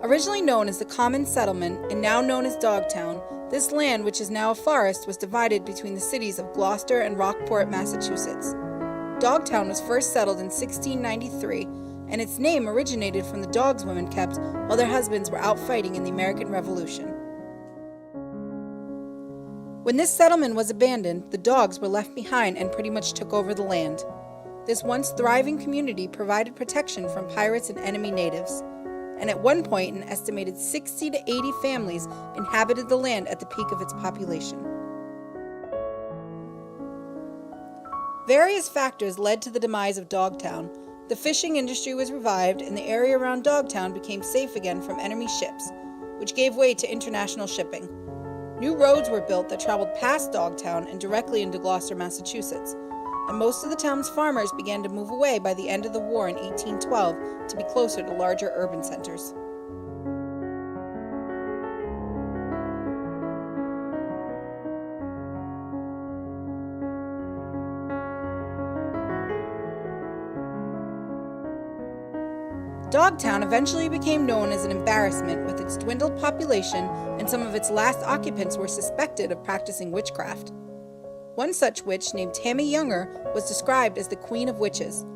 Originally known as the Common Settlement and now known as Dogtown, this land, which is now a forest, was divided between the cities of Gloucester and Rockport, Massachusetts. Dogtown was first settled in 1693, and its name originated from the dogs women kept while their husbands were out fighting in the American Revolution. When this settlement was abandoned, the dogs were left behind and pretty much took over the land. This once thriving community provided protection from pirates and enemy natives, and at one point an estimated 60 to 80 families inhabited the land at the peak of its population. Various factors led to the demise of Dogtown. The fishing industry was revived, and the area around Dogtown became safe again from enemy ships, which gave way to international shipping. New roads were built that traveled past Dogtown and directly into Gloucester, Massachusetts, and most of the town's farmers began to move away by the end of the war in 1812 to be closer to larger urban centers. Dogtown eventually became known as an embarrassment with its dwindled population, and some of its last occupants were suspected of practicing witchcraft. One such witch, named Tammy Younger, was described as the Queen of Witches.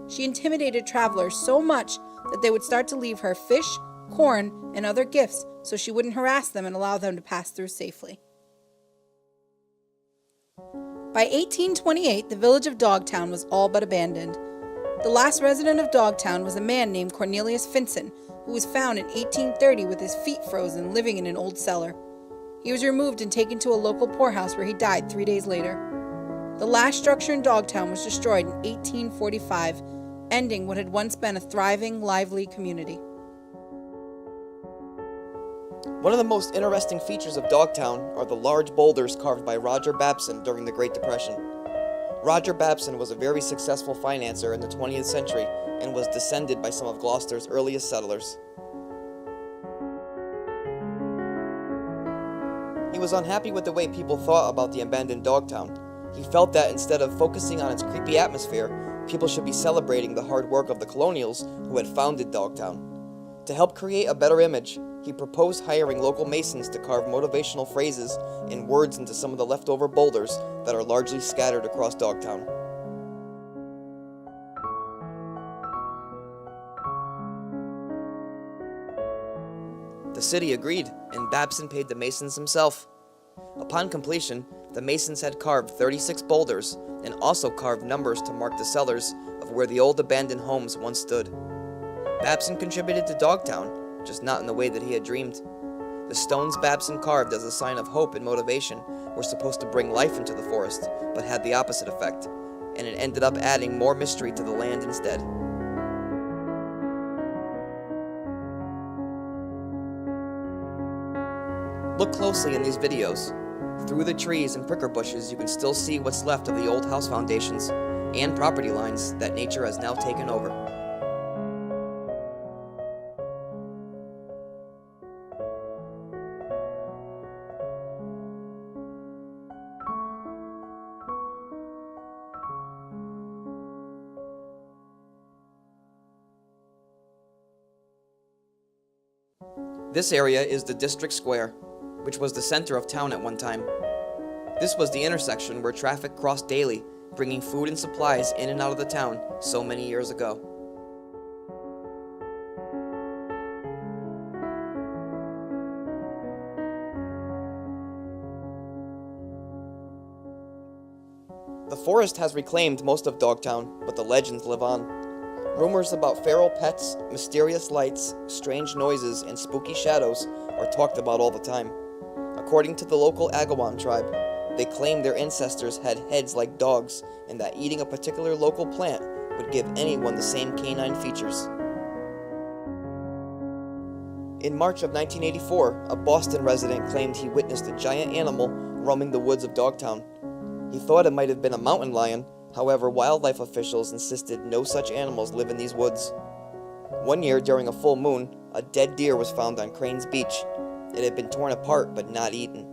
She intimidated travelers so much that they would start to leave her fish, corn, and other gifts so she wouldn't harass them and allow them to pass through safely. By 1828, the village of Dogtown was all but abandoned. The last resident of Dogtown was a man named Cornelius Finson, who was found in 1830 with his feet frozen, living in an old cellar. He was removed and taken to a local poorhouse where he died 3 days later. The last structure in Dogtown was destroyed in 1845, ending what had once been a thriving, lively community. One of the most interesting features of Dogtown are the large boulders carved by Roger Babson during the Great Depression. Roger Babson was a very successful financier in the 20th century and was descended by some of Gloucester's earliest settlers. He was unhappy with the way people thought about the abandoned Dogtown. He felt that instead of focusing on its creepy atmosphere, people should be celebrating the hard work of the colonials who had founded Dogtown. To help create a better image, he proposed hiring local masons to carve motivational phrases and words into some of the leftover boulders that are largely scattered across Dogtown. The city agreed, and Babson paid the masons himself. Upon completion, the masons had carved 36 boulders and also carved numbers to mark the cellars of where the old abandoned homes once stood. Babson contributed to Dogtown, just not in the way that he had dreamed. The stones Babson carved as a sign of hope and motivation were supposed to bring life into the forest, but had the opposite effect, and it ended up adding more mystery to the land instead. Look closely in these videos. Through the trees and pricker bushes, you can still see what's left of the old house foundations and property lines that nature has now taken over. This area is the District Square, which was the center of town at one time. This was the intersection where traffic crossed daily, bringing food and supplies in and out of the town so many years ago. The forest has reclaimed most of Dogtown, but the legends live on. Rumors about feral pets, mysterious lights, strange noises, and spooky shadows are talked about all the time. According to the local Agawam tribe, they claim their ancestors had heads like dogs, and that eating a particular local plant would give anyone the same canine features. In March of 1984, a Boston resident claimed he witnessed a giant animal roaming the woods of Dogtown. He thought it might have been a mountain lion. However, wildlife officials insisted no such animals live in these woods. One year, during a full moon, a dead deer was found on Cranes Beach. It had been torn apart but not eaten.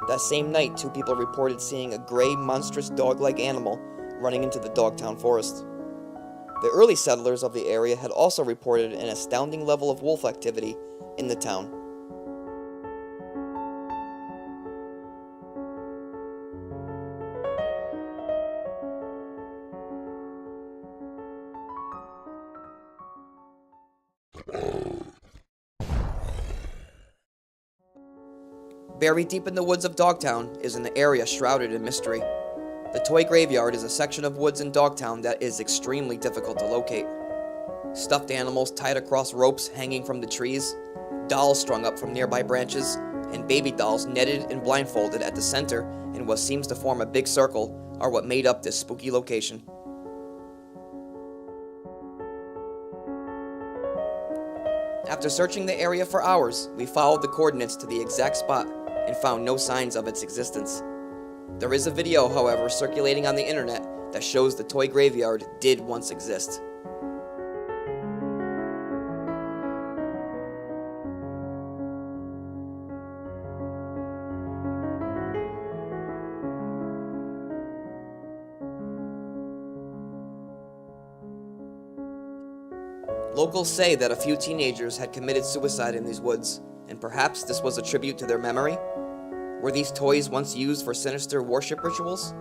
That same night, 2 people reported seeing a gray, monstrous dog-like animal running into the Dogtown Forest. The early settlers of the area had also reported an astounding level of wolf activity in the town. Buried deep in the woods of Dogtown is an area shrouded in mystery. The toy graveyard is a section of woods in Dogtown that is extremely difficult to locate. Stuffed animals tied across ropes hanging from the trees, dolls strung up from nearby branches, and baby dolls netted and blindfolded at the center in what seems to form a big circle are what made up this spooky location. After searching the area for hours, we followed the coordinates to the exact spot and found no signs of its existence. There is a video, however, circulating on the internet that shows the toy graveyard did once exist. Locals say that a few teenagers had committed suicide in these woods, and perhaps this was a tribute to their memory? Were these toys once used for sinister worship rituals?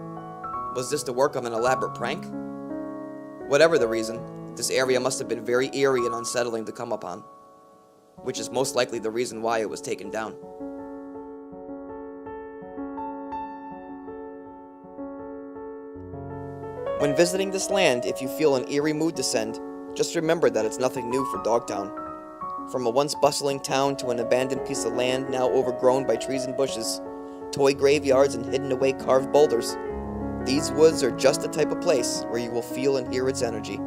Was this the work of an elaborate prank? Whatever the reason, this area must have been very eerie and unsettling to come upon, which is most likely the reason why it was taken down. When visiting this land, if you feel an eerie mood descend, just remember that it's nothing new for Dogtown. From a once bustling town to an abandoned piece of land now overgrown by trees and bushes, toy graveyards and hidden away carved boulders, these woods are just the type of place where you will feel and hear its energy.